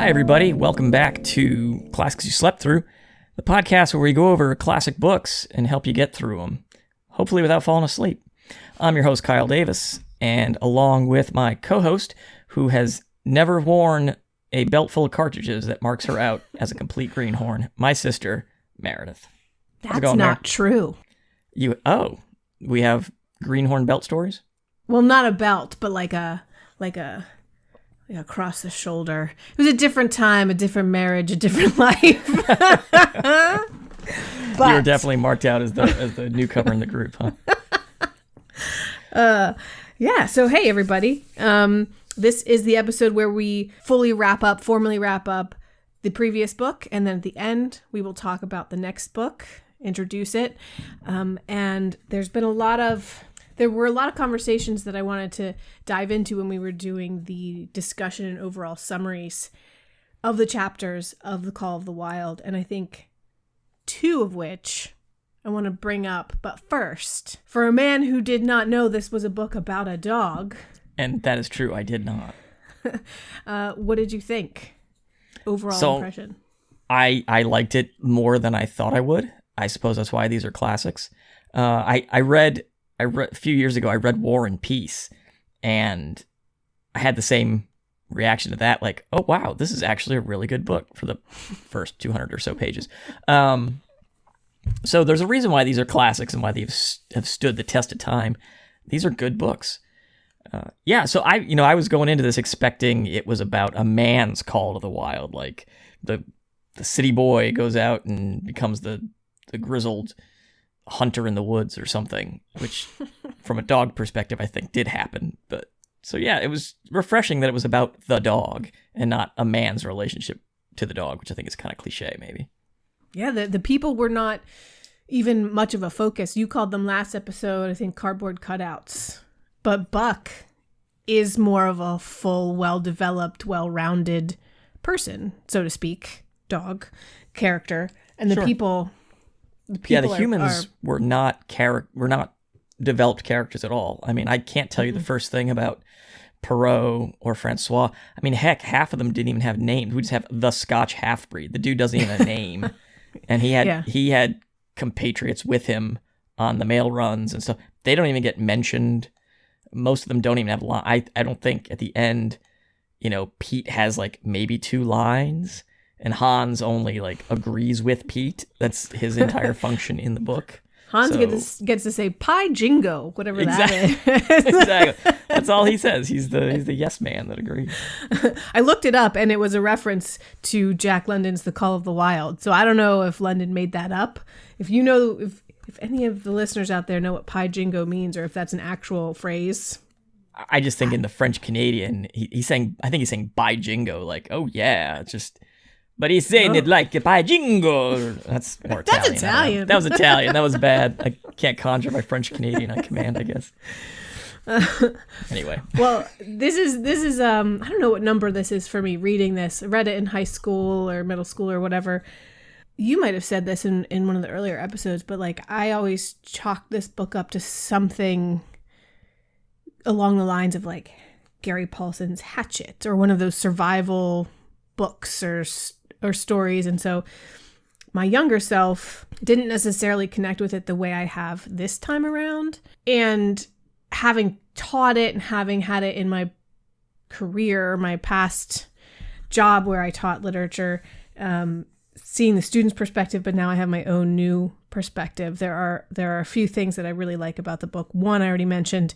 Hi, everybody. Welcome back to Classics You Slept Through, the podcast where we go over classic books and help you get through them, hopefully without falling asleep. I'm your host, Kyle Davis, and along with my co-host, who has never worn a belt full of cartridges that marks her out as a complete greenhorn, my sister, Meredith. That's not true. We have greenhorn belt stories? Well, not a belt, but like a across the shoulder. It was a different time, a different marriage, a different life. But you were definitely marked out as the newcomer in the group, huh? Yeah. So hey, everybody. This is the episode where we formally wrap up the previous book, and then at the end we will talk about the next book, introduce it, and there were a lot of conversations that I wanted to dive into when we were doing the discussion and overall summaries of the chapters of The Call of the Wild. And I think two of which I want to bring up. But first, for a man who did not know this was a book about a dog. And that is true. I did not. What did you think? Overall impression. I liked it more than I thought I would. I suppose that's why these are classics. I read a few years ago, I read War and Peace, and I had the same reaction to that, like, oh, wow, this is actually a really good book for the first 200 or so pages. So there's a reason why these are classics and why they have stood the test of time. These are good books. So I was going into this expecting it was about a man's call to the wild, like the city boy goes out and becomes the grizzled hunter in the woods or something, which from a dog perspective I think did happen. But so yeah, it was refreshing that it was about the dog and not a man's relationship to the dog, which I think is kind of cliche maybe. Yeah, the people were not even much of a focus. You called them last episode, I think, cardboard cutouts. But Buck is more of a full, well-developed, well-rounded person, so to speak, dog character. And the people the humans were not developed characters at all. I mean, I can't tell you the first thing about Perrault or Francois. I mean, heck, half of them didn't even have names. We just have the Scotch half-breed. The dude doesn't even have a name. And he had compatriots with him on the mail runs and stuff. They don't even get mentioned. Most of them don't even have lines. I don't think at the end, Pete has like maybe 2 lines. And Hans only agrees with Pete. That's his entire function in the book. Hans gets to say "Pie Jingo," whatever that is. Exactly. That's all he says. He's the yes man that agrees. I looked it up, and it was a reference to Jack London's "The Call of the Wild." So I don't know if London made that up. If you know, if any of the listeners out there know what "Pie Jingo" means, or if that's an actual phrase. I just think in the French Canadian, he's saying. I think he's saying "By Jingo," like, oh yeah, just. But he's saying it like "By Jingo." That's more Italian. That's Italian. That was Italian. That was bad. I can't conjure my French Canadian on command, I guess. Anyway. Well, this is I don't know what number this is for me reading this. I read it in high school or middle school or whatever. You might have said this in one of the earlier episodes, but I always chalk this book up to something along the lines of Gary Paulson's Hatchet or one of those survival books or stories. And so my younger self didn't necessarily connect with it the way I have this time around. And having taught it and having had it in my career, my past job where I taught literature, seeing the student's perspective, but now I have my own new perspective. There are a few things that I really like about the book. One, I already mentioned,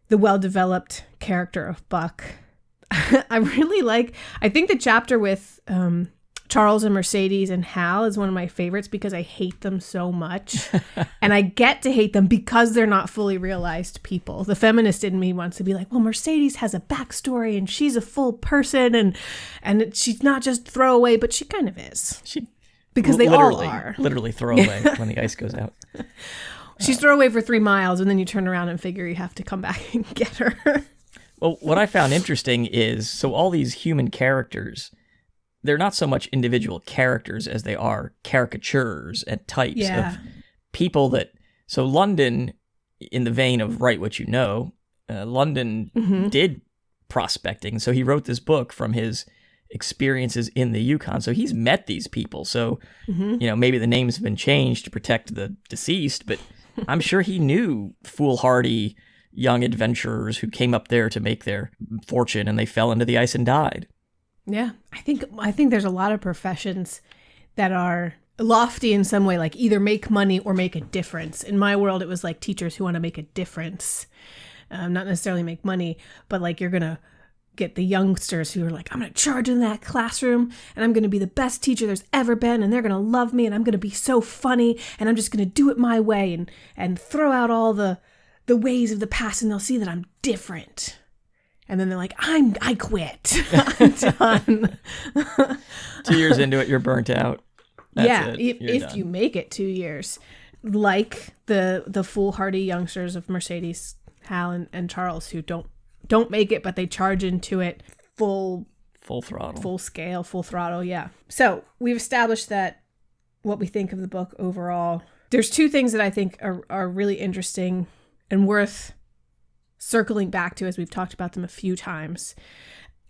the well-developed character of Buck. I think the chapter with Charles and Mercedes and Hal is one of my favorites because I hate them so much. And I get to hate them because they're not fully realized people. The feminist in me wants to be like, well, Mercedes has a backstory and she's a full person and she's not just throwaway, but she kind of is. Because they all are. Literally throwaway when the ice goes out. She's throwaway for 3 miles and then you turn around and figure you have to come back and get her. Well, what I found interesting is, so all these human characters, they're not so much individual characters as they are caricatures and types of people that, so London, in the vein of Write What You Know, London did prospecting. So he wrote this book from his experiences in the Yukon. So he's met these people. So, maybe the names have been changed to protect the deceased, but I'm sure he knew foolhardy young adventurers who came up there to make their fortune, and they fell into the ice and died. Yeah, I think there's a lot of professions that are lofty in some way, like either make money or make a difference. In my world, it was like teachers who want to make a difference, not necessarily make money, but like you're going to get the youngsters who are like, I'm going to charge in that classroom and I'm going to be the best teacher there's ever been, and they're going to love me, and I'm going to be so funny, and I'm just going to do it my way and throw out all the ways of the past, and they'll see that I'm different. And then they're like, I quit. I'm done. 2 years into it, you're burnt out. That's if you make it 2 years, like the foolhardy youngsters of Mercedes, Hal, and Charles, who don't make it, but they charge into it full throttle, full scale, full throttle. Yeah. So we've established that what we think of the book overall. There's two things that I think are really interesting and worth circling back to, as we've talked about them a few times.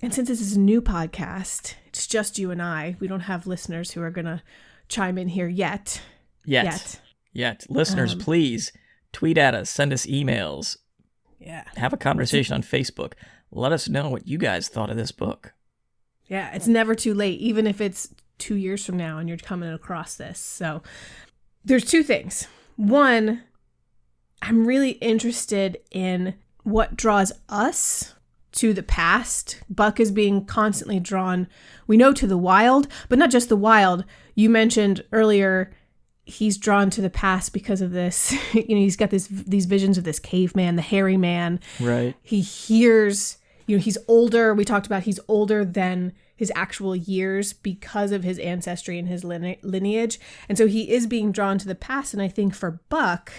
And since this is a new podcast, it's just you and I. We don't have listeners who are going to chime in here yet. Listeners, please tweet at us, send us emails. Yeah. Have a conversation on Facebook. Let us know what you guys thought of this book. Yeah, it's never too late, even if it's 2 years from now and you're coming across this. So there's two things. One, I'm really interested in what draws us to the past. Buck is being constantly drawn, we know, to the wild, but not just the wild. You mentioned earlier he's drawn to the past because of this. He's got these visions of this caveman, the hairy man. Right. He hears, he's older. We talked about he's older than his actual years because of his ancestry and his lineage. And so he is being drawn to the past. And I think for Buck,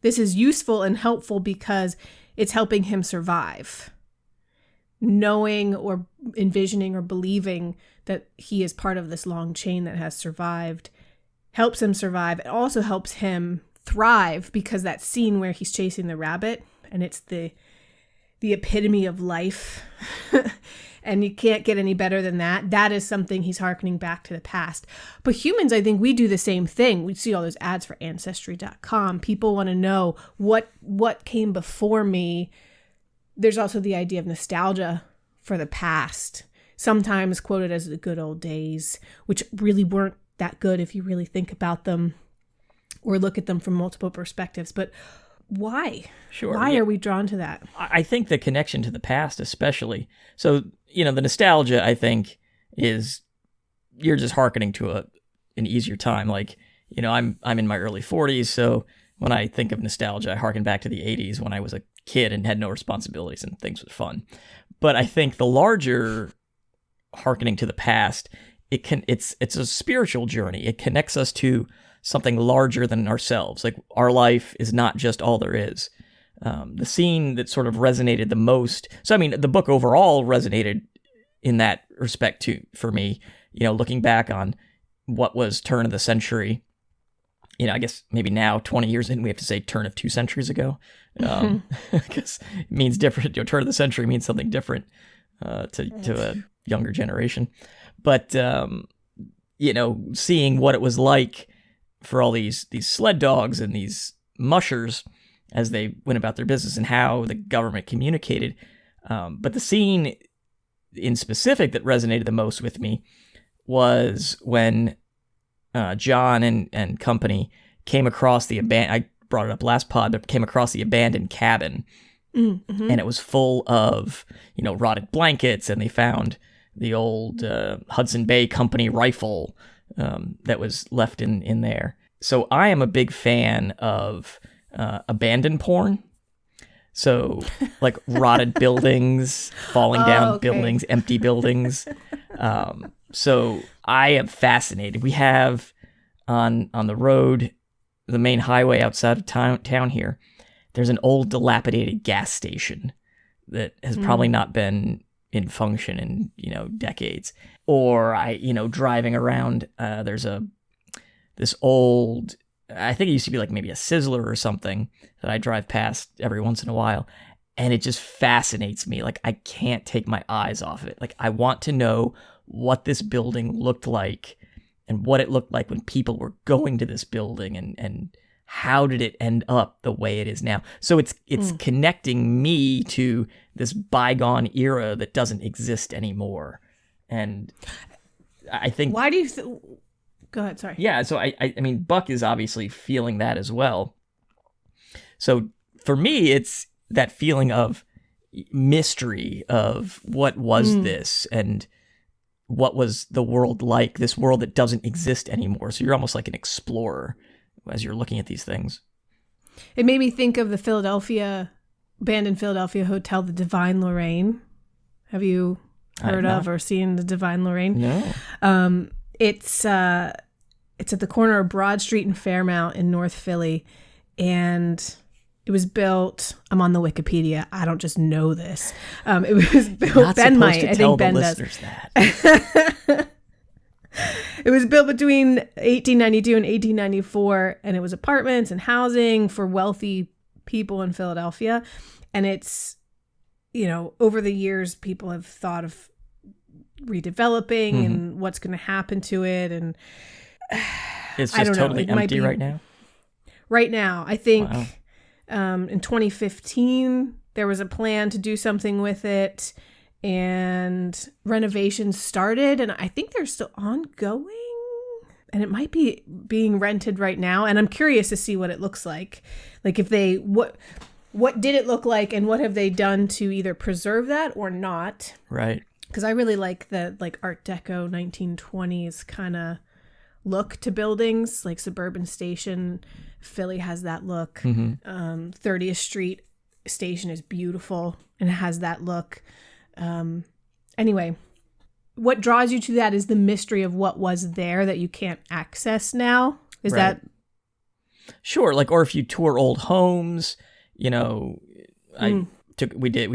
this is useful and helpful because it's helping him survive. Knowing or envisioning or believing that he is part of this long chain that has survived helps him survive. It also helps him thrive, because that scene where he's chasing the rabbit, and it's the epitome of life, and you can't get any better than that. That is something he's hearkening back to the past. But humans, I think we do the same thing. We see all those ads for Ancestry.com. People want to know what came before me. There's also the idea of nostalgia for the past, sometimes quoted as the good old days, which really weren't that good if you really think about them or look at them from multiple perspectives. But why? Sure. Why are we drawn to that? I think the connection to the past, especially. So, the nostalgia, I think, is you're just hearkening to an easier time. Like, I'm in my early 40s, so when I think of nostalgia, I hearken back to the 80s when I was a kid and had no responsibilities and things was fun. But I think the larger hearkening to the past, it's a spiritual journey. It connects us to something larger than ourselves. Like, our life is not just all there is. The scene that sort of resonated the most. So, the book overall resonated in that respect too, for me, looking back on what was turn of the century. I guess maybe now 20 years in, we have to say turn of 2 centuries ago. Because it means different. Turn of the century means something different to a younger generation. But, seeing what it was like for all these sled dogs and these mushers as they went about their business and how the government communicated. But the scene in specific that resonated the most with me was when John and company came across I brought it up last pod, but came across the abandoned cabin. Mm-hmm. And it was full of, rotted blankets, and they found the old Hudson Bay Company rifle that was left in there. So I am a big fan of abandoned porn. So like rotted buildings, falling down buildings, empty buildings. So I am fascinated. We have on the road, the main highway outside of town here, there's an old dilapidated gas station that has probably not been in function in, decades. Or driving around, there's this old, I think it used to be like maybe a Sizzler or something that I drive past every once in a while. And it just fascinates me. Like, I can't take my eyes off of it. Like, I want to know what this building looked like and what it looked like when people were going to this building, and how did it end up the way it is now. So it's connecting me to this bygone era that doesn't exist anymore. And I think... Why do you... Go ahead, sorry. Yeah, so I mean, Buck is obviously feeling that as well. So for me, it's that feeling of mystery of what was this, and what was the world like, this world that doesn't exist anymore. So you're almost like an explorer as you're looking at these things. It made me think of the abandoned Philadelphia hotel, the Divine Lorraine. Have you heard of or seen the Divine Lorraine? No. It's at the corner of Broad Street and Fairmount in North Philly, and it was built. I'm on the Wikipedia. I don't just know this. It was built. Not Ben might. to I tell think Ben the does. listeners that. It was built between 1892 and 1894, and it was apartments and housing for wealthy people in Philadelphia. And it's, over the years, people have thought of redeveloping and what's going to happen to it. And it's just totally empty right now? Right now. I think in 2015, there was a plan to do something with it, and renovations started, and I think they're still ongoing, and it might be being rented right now. And I'm curious to see what it looks like. Like, if they, what did it look like, and what have they done to either preserve that or not? Right. Because I really like the Art Deco 1920s kind of look to buildings, like Suburban Station. Philly has that look. 30th Street Station is beautiful and has that look. Anyway, what draws you to that is the mystery of what was there that you can't access now. Is that... Sure. Like, or if you tour old homes, we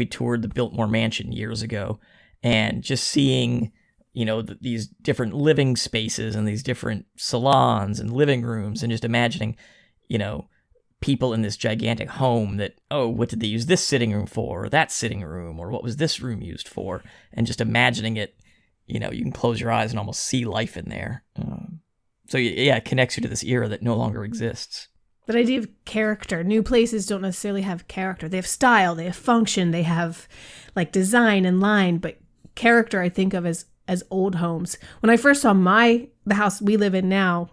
toured the Biltmore Mansion years ago, and just seeing, these different living spaces and these different salons and living rooms, and just imagining, people in this gigantic home that, what did they use this sitting room for, or that sitting room, or what was this room used for? And just imagining it, you can close your eyes and almost see life in there. So yeah, it connects you to this era that no longer exists. That idea of character. New places don't necessarily have character. They have style, they have function, they have design and line, but character I think of as old homes. When I first saw the house we live in now,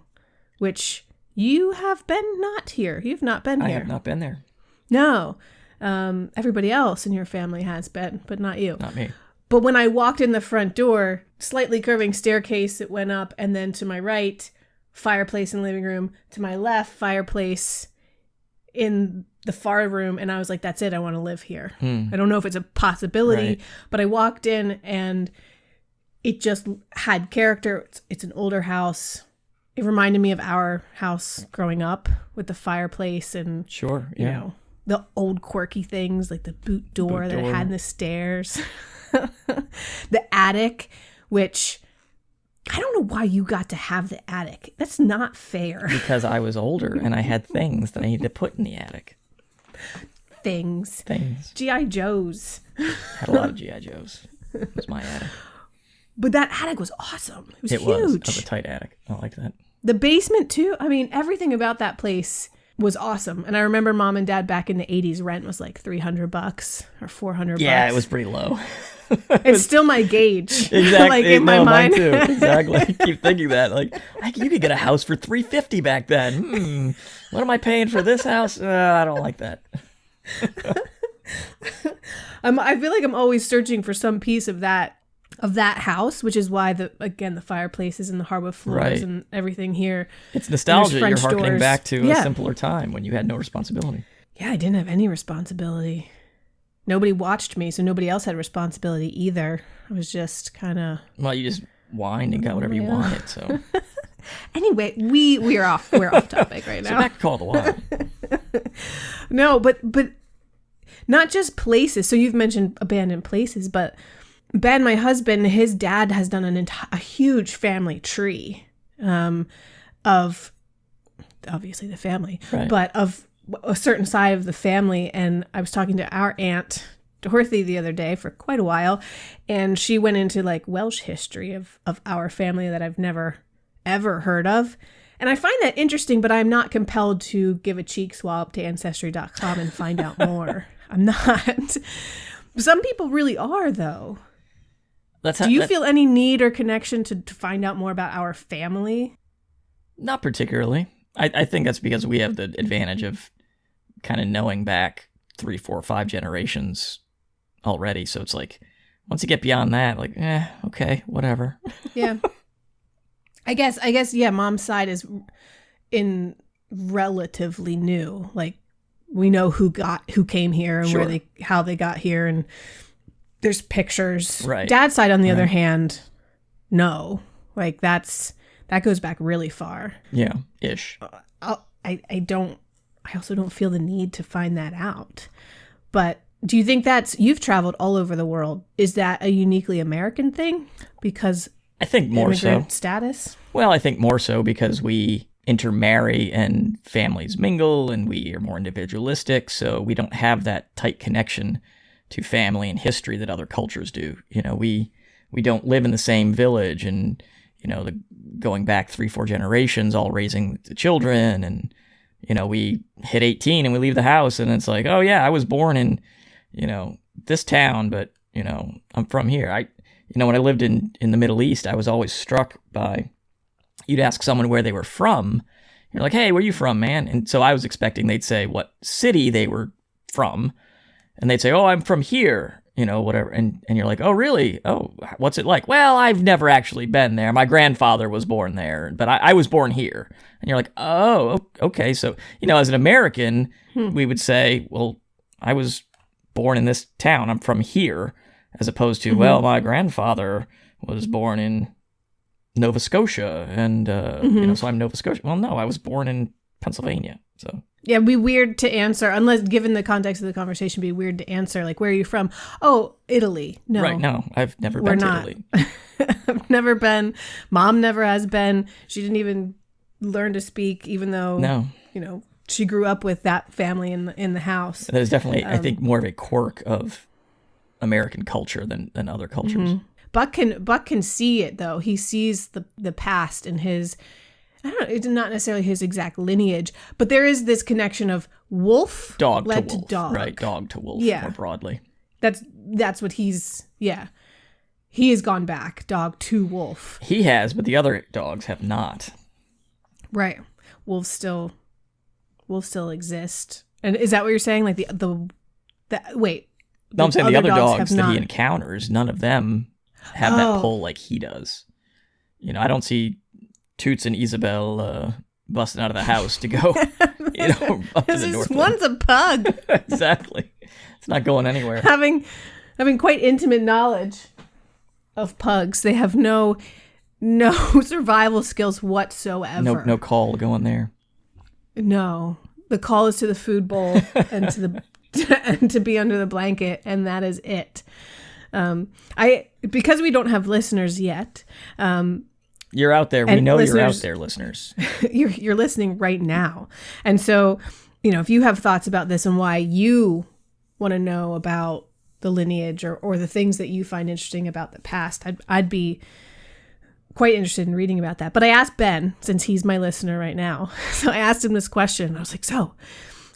which you have been not here. You've not been here. I have not been there. No. Everybody else in your family has been, but not you. Not me. But when I walked in the front door, slightly curving staircase that went up, and then to my right, fireplace in the living room. To my left, fireplace in the far room. And I was like, that's it. I want to live here. I don't know if it's a possibility, but I walked in and it just had character. It's an older house. It reminded me of our house growing up with the fireplace and, the old quirky things like the boot door that it had in the stairs. The attic, which I don't know why you got to have the attic. That's not fair. Because I was older and I had things that I needed to put in the attic. Things. G.I. Joes. Had a lot of G.I. Joes. It was my attic. But that attic was awesome. It was huge. It was a tight attic. I like that. The basement too. I mean, everything about that place was awesome. And I remember Mom and Dad back in the 80s, rent was like $300 or $400. Yeah, it was pretty low. It's still my gauge. Exactly. In my mind. Mine too. Exactly. I keep thinking that. You could get a house for $350 back then. What am I paying for this house? I don't like that. I feel like I'm always searching for some piece of that house, which is why the fireplaces and the hardwood floors and everything here. It's nostalgia. You're harkening doors. Back to a simpler time when you had no responsibility. Yeah, I didn't have any responsibility. Nobody watched me, so nobody else had responsibility either. I was just kind of... Well, you just whined and got whatever you wanted, so... Anyway, we're off topic right now. So back to Call of the Wild. No, but not just places. So you've mentioned abandoned places, but Ben, my husband, his dad has done a huge family tree of obviously the family, but of a certain side of the family. And I was talking to our aunt Dorothy the other day for quite a while, and she went into like Welsh history of our family that I've never ever heard of. And I find that interesting, but I'm not compelled to give a cheek swab to Ancestry.com and find out more. I'm not. Some people really are, though. Do you feel any need or connection to find out more about our family? Not particularly. I think that's because we have the advantage of kind of knowing back 3, 4, 5 generations already. So it's like, once you get beyond that, like, okay, whatever. Yeah. I guess, yeah, mom's side is in relatively new. Like, we know who came here and Sure. how they got here, and there's pictures. Right. Dad's side, on the other hand, no. Like, that goes back really far. Yeah, ish. I also don't feel the need to find that out. But do you think you've traveled all over the world? Is that a uniquely American thing? Because I think more so. Status? Well, I think more so because we intermarry and families mingle and we are more individualistic, so we don't have that tight connection to family and history that other cultures do. You know, we don't live in the same village and, you know, going back 3, 4 generations, all raising the children, and, you know, we hit 18 and we leave the house and it's like, oh yeah, I was born in, you know, this town, but, you know, I'm from here. When I lived in the Middle East, I was always struck by, you'd ask someone where they were from. You're like, hey, where you from, man? And so I was expecting they'd say what city they were from. And they'd say, oh, I'm from here, you know, whatever. And you're like, oh, really? Oh, what's it like? Well, I've never actually been there. My grandfather was born there, but I was born here. And you're like, oh, okay. So, you know, as an American, we would say, well, I was born in this town. I'm from here. As opposed to, well, my grandfather was born in Nova Scotia, and you know, so I'm Nova Scotia. Well, no, I was born in Pennsylvania. So yeah, it'd be weird to answer, unless given the context of the conversation, it'd be weird to answer like, where are you from? Oh, Italy. No, right? No, I've never been to Italy. I've never been. Mom never has been. She didn't even learn to speak, even though you know, she grew up with that family in the house. That is definitely, I think, more of a quirk of American culture than other cultures. Mm-hmm. Buck can see it, though. He sees the past in his, I don't know, it's not necessarily his exact lineage, but there is this connection of wolf dog led to wolf, to dog. right? Dog to wolf, more broadly. That's what he's, yeah. He has gone back, dog to wolf. He has, but the other dogs have not. Right. Wolves still exist. And is that what you're saying? Like wait. No, I'm saying the other dogs that he encounters, none of them have that pull like he does. You know, I don't see Toots and Isabel busting out of the house to go, you know, up to the north. One's a pug. Exactly. It's not going anywhere. Having quite intimate knowledge of pugs, they have no survival skills whatsoever. No call going there. No. The call is to the food bowl and to be under the blanket, and that is it. Because we don't have listeners yet. You're out there. We know you're out there, listeners. You're listening right now. And so, you know, if you have thoughts about this and why you want to know about the lineage or the things that you find interesting about the past, I'd be quite interested in reading about that. But I asked Ben, since he's my listener right now. So I asked him this question. I was like, so,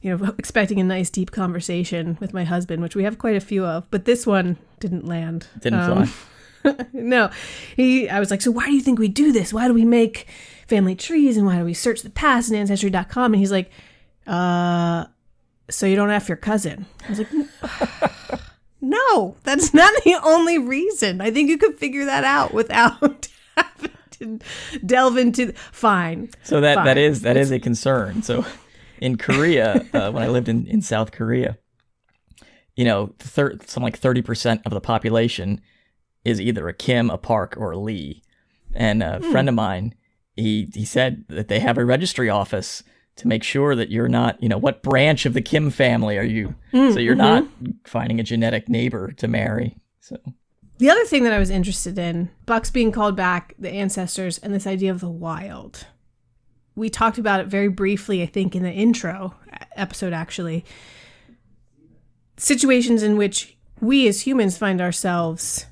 you know, expecting a nice deep conversation with my husband, which we have quite a few of, but this one didn't land. Didn't fly. No. I was like, so why do you think we do this? Why do we make family trees, and why do we search the past in Ancestry.com? And he's like, so you don't F your cousin. I was like, no, that's not the only reason. I think you could figure that out without having to delve into fine. So that is a concern. So in Korea, when I lived in South Korea, you know, something like 30% of the population is either a Kim, a Park, or a Lee. And a friend of mine, he said that they have a registry office to make sure that you're not, you know, what branch of the Kim family are you? So you're not finding a genetic neighbor to marry. So the other thing that I was interested in, Buck's being called back, the ancestors, and this idea of the wild. We talked about it very briefly, I think, in the intro episode actually, situations in which we as humans find ourselves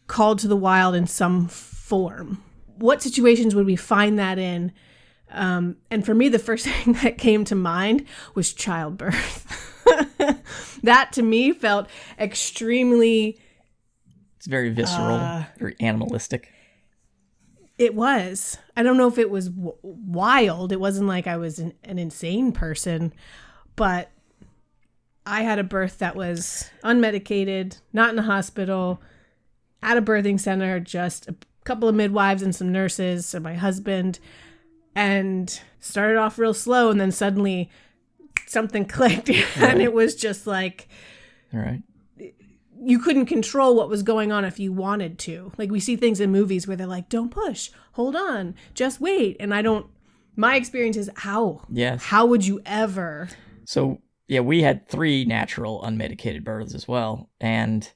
called to the wild in some form. What situations would we find that in? And for me, the first thing that came to mind was childbirth. That to me felt extremely... It's very visceral, very animalistic. It was. I don't know if it was wild. It wasn't like I was an insane person, but I had a birth that was unmedicated, not in a hospital, at a birthing center, just a couple of midwives and some nurses and my husband, and started off real slow, and then suddenly something clicked, and it was just like... All right. You couldn't control what was going on if you wanted to. Like we see things in movies where they're like, don't push, hold on, just wait. And my experience is how would you ever? So yeah, we had 3 natural unmedicated births as well. And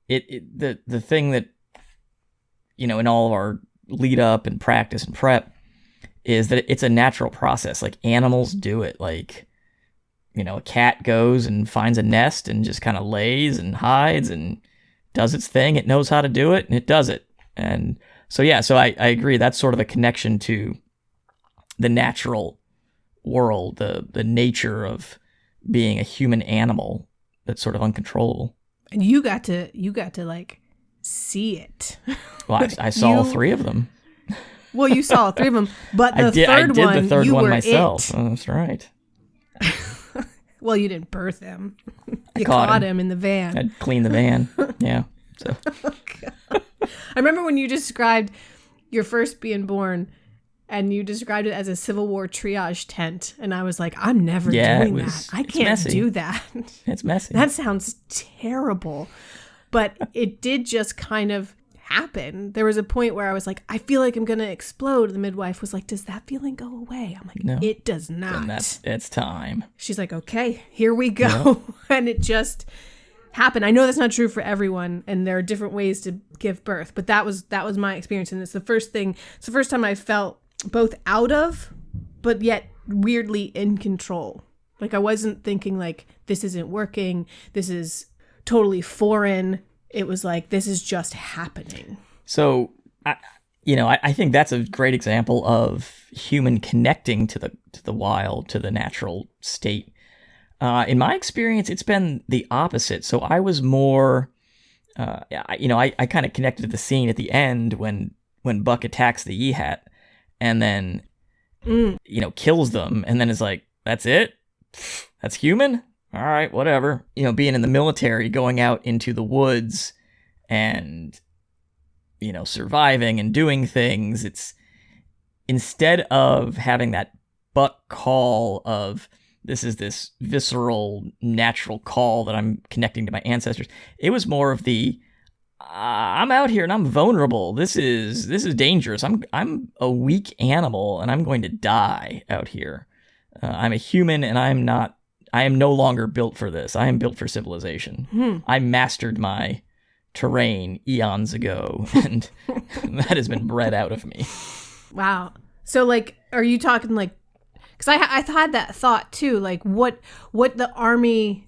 the thing that, in all of our lead up and practice and prep is that it's a natural process. Like animals do it. Like, a cat goes and finds a nest and just kind of lays and hides and does its thing. It knows how to do it and it does it. And so, yeah, I agree. That's sort of a connection to the natural world, the nature of being a human animal that's sort of uncontrollable. And you got to like see it. Well, I saw all 3 of them. Well, you saw all 3 of them, but I did the third one myself. Oh, that's right. Well, you didn't birth him. You caught him in the van. I'd clean the van. Yeah. So. I remember when you described your first being born, and you described it as a Civil War triage tent, and I was like, I'm never doing that. I can't do that. It's messy. That sounds terrible. But it did just kind of happen. There was a point where I was like, I feel like I'm going to explode. The midwife was like, does that feeling go away? I'm like, no, it does not. And it's time. She's like, okay, here we go. Yep. And it just happened. I know that's not true for everyone, and there are different ways to give birth, but that was my experience. And it's the first time I felt both out of, but yet weirdly in control. Like I wasn't thinking like, this isn't working. This is totally foreign. It was like, this is just happening. So, I think that's a great example of human connecting to the wild, to the natural state. In my experience, it's been the opposite. So I was more, I kind of connected to the scene at the end when Buck attacks the Yehat and then, kills them. And then is like, that's it? That's human? All right, whatever. Being in the military, going out into the woods and, surviving and doing things, it's instead of having that Buck call of this is this visceral, natural call that I'm connecting to my ancestors, it was more of the I'm out here and I'm vulnerable. This is dangerous. I'm a weak animal and I'm going to die out here. I'm a human and I am no longer built for this. I am built for civilization. I mastered my terrain eons ago, and that has been bred out of me. Wow. So, like, are you talking, like, because I had that thought, too, like, what the Army,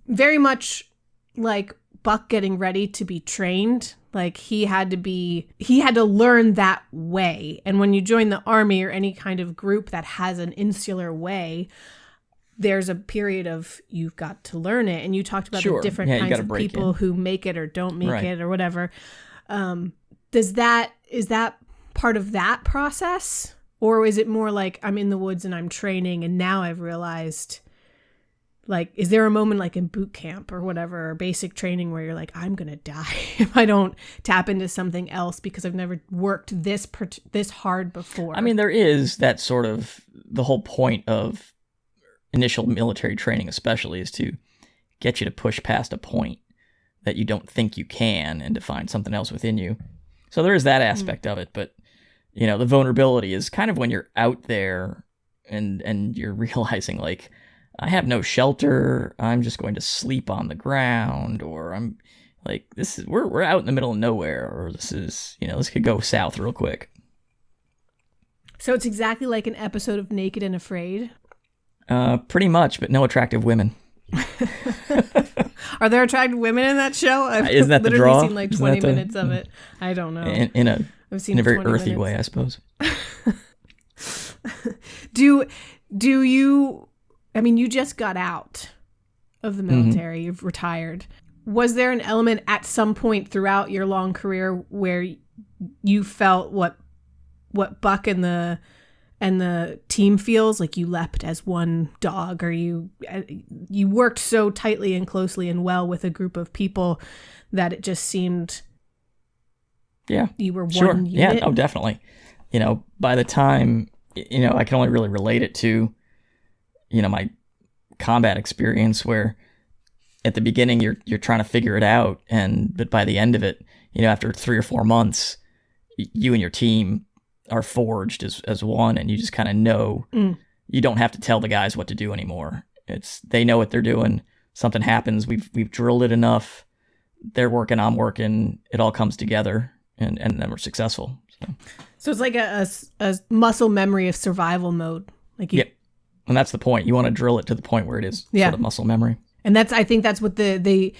very much like Buck getting ready to be trained, like, he had to learn that way. And when you join the Army or any kind of group that has an insular way, there's a period of you've got to learn it. And you talked about the different kinds of people who make it or don't make it or whatever. Is that part of that process? Or is it more like I'm in the woods and I'm training and now I've realized, like, is there a moment like in boot camp or whatever, or basic training where you're like, I'm going to die if I don't tap into something else because I've never worked this hard before? I mean, there is that sort of, the whole point of initial military training especially is to get you to push past a point that you don't think you can and to find something else within you. So there is that aspect of it, but the vulnerability is kind of when you're out there and you're realizing like, I have no shelter, I'm just going to sleep on the ground, or I'm like, we're out in the middle of nowhere, or this could go south real quick. So it's exactly like an episode of Naked and Afraid. Pretty much, but no attractive women. Are there attractive women in that show? I've Isn't that the literally draw? seen like 20 minutes of it. I don't know. I've seen in a very earthy way, I suppose. Do you? I mean, you just got out of the military. You've retired. Was there an element at some point throughout your long career where you felt what Buck and the team feels, like you leapt as one dog, or you worked so tightly and closely and well with a group of people that it just seemed you were one unit? Yeah, oh, definitely. By the time, I can only really relate it to, my combat experience, where at the beginning you're trying to figure it out, but by the end of it, after 3 or 4 months, you and your team are forged as one, and you just kind of know you don't have to tell the guys what to do anymore. They know what they're doing. Something happens, we've drilled it enough. They're working, I'm working. It all comes together, and then we're successful. So it's like a muscle memory of survival mode. Yeah, and that's the point. You want to drill it to the point where it is sort of muscle memory. And I think that's what they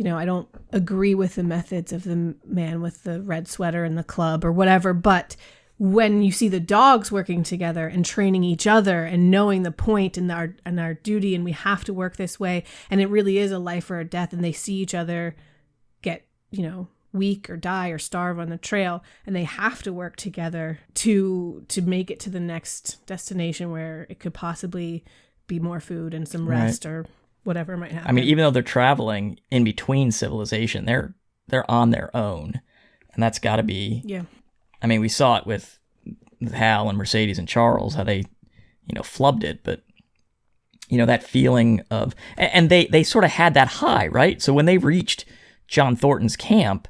I don't agree with the methods of the man with the red sweater and the club or whatever, but when you see the dogs working together and training each other and knowing the point and our duty, and we have to work this way, and it really is a life or a death, and they see each other get, weak or die or starve on the trail, and they have to work together to make it to the next destination where it could possibly be more food and some rest or whatever might happen. I mean, even though they're traveling in between civilization, they're on their own, and that's got to be. Yeah. I mean, we saw it with Hal and Mercedes and Charles, how they, flubbed it, but that feeling of, and they sort of had that high, right? So when they reached John Thornton's camp,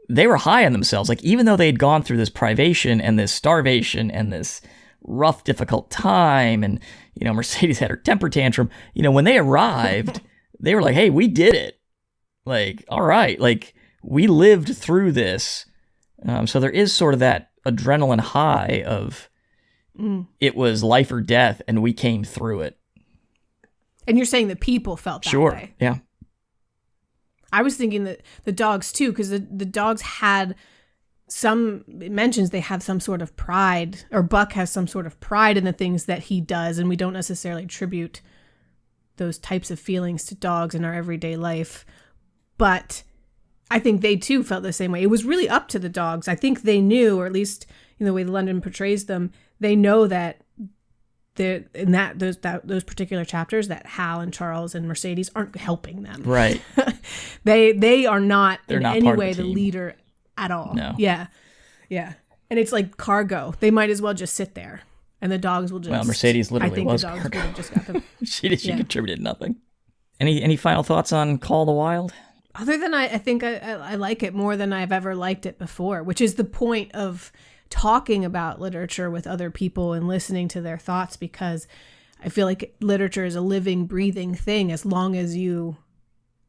they were high on themselves. Like, even though they had gone through this privation and this starvation and this rough, difficult time, and Mercedes had her temper tantrum, when they arrived, they were like, hey, we did it. Like, all right, like, we lived through this. So there is sort of that adrenaline high of it was life or death, and we came through it. And you're saying the people felt that way. Yeah. I was thinking that the dogs too, because the dogs had it mentions they have some sort of pride, or Buck has some sort of pride in the things that he does, and we don't necessarily attribute those types of feelings to dogs in our everyday life. But I think they too felt the same way. It was really up to the dogs. I think they knew, or at least the way London portrays them, they know that those particular chapters that Hal and Charles and Mercedes aren't helping them. Right. they are not They're in not any part way of the the team. leader at all. No. Yeah. Yeah. And it's like cargo. They might as well just sit there, and the dogs will just. Well, Mercedes literally was the dogs cargo. would have just got them. she contributed nothing. Any final thoughts on Call of the Wild? Other than I think I like it more than I've ever liked it before, which is the point of talking about literature with other people and listening to their thoughts, because I feel like literature is a living, breathing thing as long as you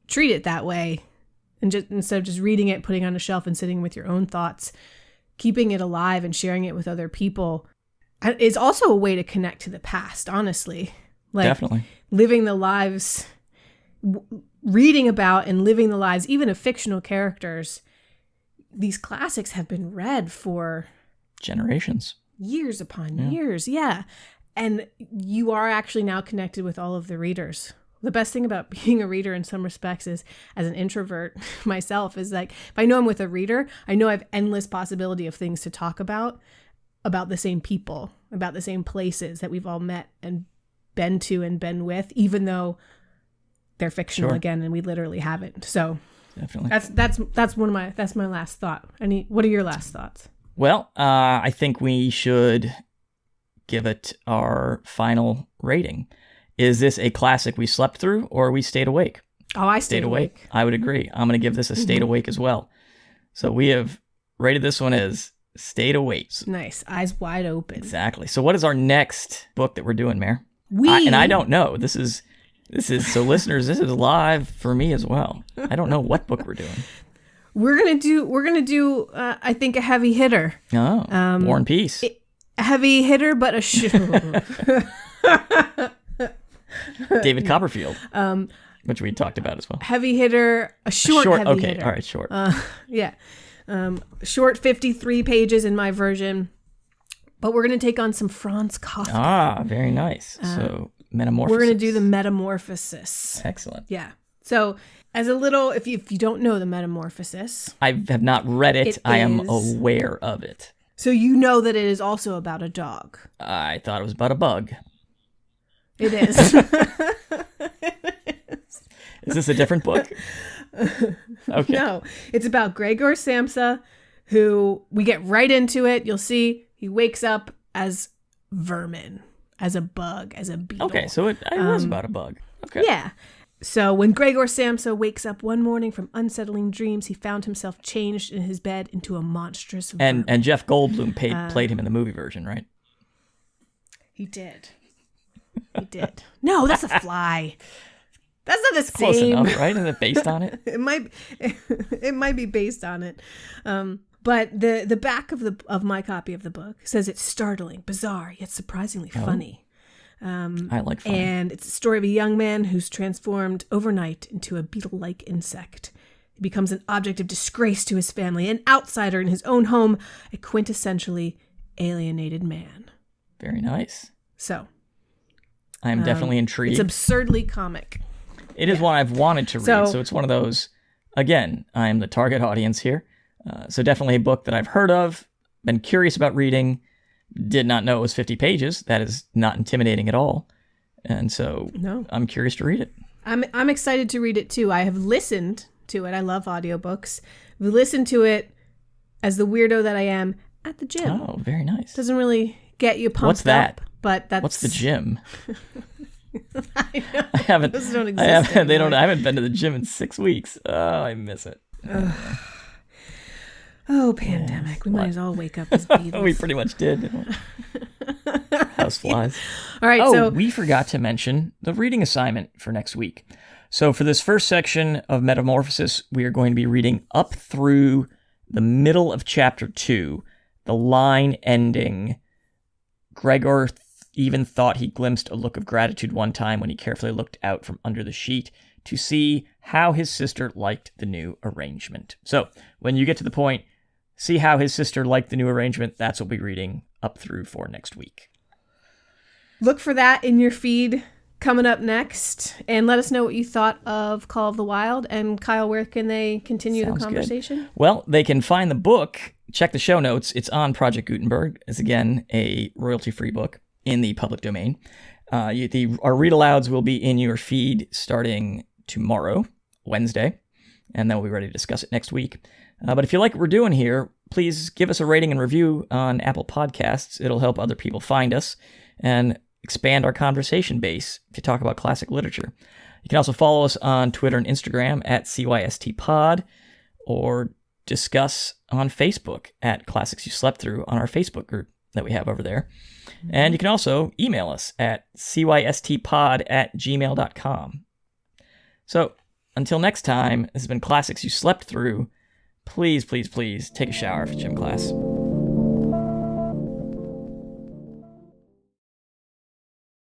treat it that way, and just instead of just reading it, putting it on a shelf and sitting with your own thoughts, keeping it alive and sharing it with other people. It's also a way to connect to the past, honestly. Like, definitely. Living the lives, reading about and living the lives, even of fictional characters. These classics have been read for generations, years upon years. Yeah. And you are actually now connected with all of the readers. The best thing about being a reader in some respects is, as an introvert myself, is like, if I know I'm with a reader, I know I have endless possibility of things to talk about the same people, about the same places that we've all met and been to and been with, even though they're fictional again, and we literally haven't. So definitely, that's my last thought. What are your last thoughts? Well, I think we should give it our final rating. Is this a classic we slept through, or we stayed awake? Oh, I stayed awake. I would agree. I'm going to give this a stayed awake as well. So we have rated this one as stayed awake. Nice. Eyes wide open. Exactly. So what is our next book that we're doing, Mare? I don't know. This is so listeners, this is live for me as well. I don't know what book we're doing. We're gonna do I think a heavy hitter. Oh, War and Peace. A heavy hitter, but a David Copperfield, which we talked about as well. Heavy hitter, a short heavy hitter. All right, short. Yeah. Short 53 pages in my version. But we're going to take on some Franz Kafka. Ah, very nice. So, Metamorphosis. We're going to do the Metamorphosis. Excellent. Yeah. So, as a little, if you don't know the Metamorphosis. I have not read it. I am aware of it. So, you know that it is also about a dog. I thought it was about a bug. It is. Is this a different book? Okay. No, it's about Gregor Samsa, who we get right into it. You'll see he wakes up as vermin, as a bug, as a beetle. Okay, so it was about a bug. Okay. Yeah. So when Gregor Samsa wakes up one morning from unsettling dreams, he found himself changed in his bed into a monstrous vermin. And Jeff Goldblum played him in the movie version, right? He did. He did. No, that's a fly. That's not the same. Close enough, right? Is it based on it? It might be based on it. But the back of my copy of the book says it's startling, bizarre, yet surprisingly funny. I like funny. And it's a story of a young man who's transformed overnight into a beetle-like insect. He becomes an object of disgrace to his family, an outsider in his own home, a quintessentially alienated man. Very nice. So, I'm definitely intrigued. It's absurdly comic. It is one I've wanted to read, so it's one of those, again, I am the target audience here. So definitely a book that I've heard of, been curious about reading, did not know it was 50 pages. That is not intimidating at all. And so I'm curious to read it. I'm excited to read it too. I have listened to it. I love audiobooks. We listened to it as the weirdo that I am at the gym. Oh, very nice. Doesn't really get you pumped What's that? up, but that's... What's the gym? I know. I haven't. Those don't exist anymore. I haven't been to the gym in 6 weeks. Oh, I miss it. Oh, pandemic. We might as well wake up as Beatles. We pretty much did. Didn't we? House flies. All right. So we forgot to mention the reading assignment for next week. So for this first section of Metamorphosis, we are going to be reading up through the middle of chapter 2, the line ending, Gregor even thought he glimpsed a look of gratitude one time when he carefully looked out from under the sheet to see how his sister liked the new arrangement. So when you get to the point, see how his sister liked the new arrangement, that's what we'll be reading up through for next week. Look for that in your feed coming up next, and let us know what you thought of Call of the Wild. And Kyle, where can they continue the conversation? Good. Well, they can find the book, check the show notes. It's on Project Gutenberg. It's, again, a royalty-free book in the public domain. Our read-alouds will be in your feed starting tomorrow, Wednesday, and then we'll be ready to discuss it next week. But if you like what we're doing here, please give us a rating and review on Apple Podcasts. It'll help other people find us and expand our conversation base to talk about classic literature. You can also follow us on Twitter and Instagram at CYSTpod, or discuss on Facebook at Classics You Slept Through on our Facebook group that we have over there. And you can also email us at cystpod@gmail.com. So, until next time, this has been Classics You Slept Through. Please, please, please take a shower for gym class.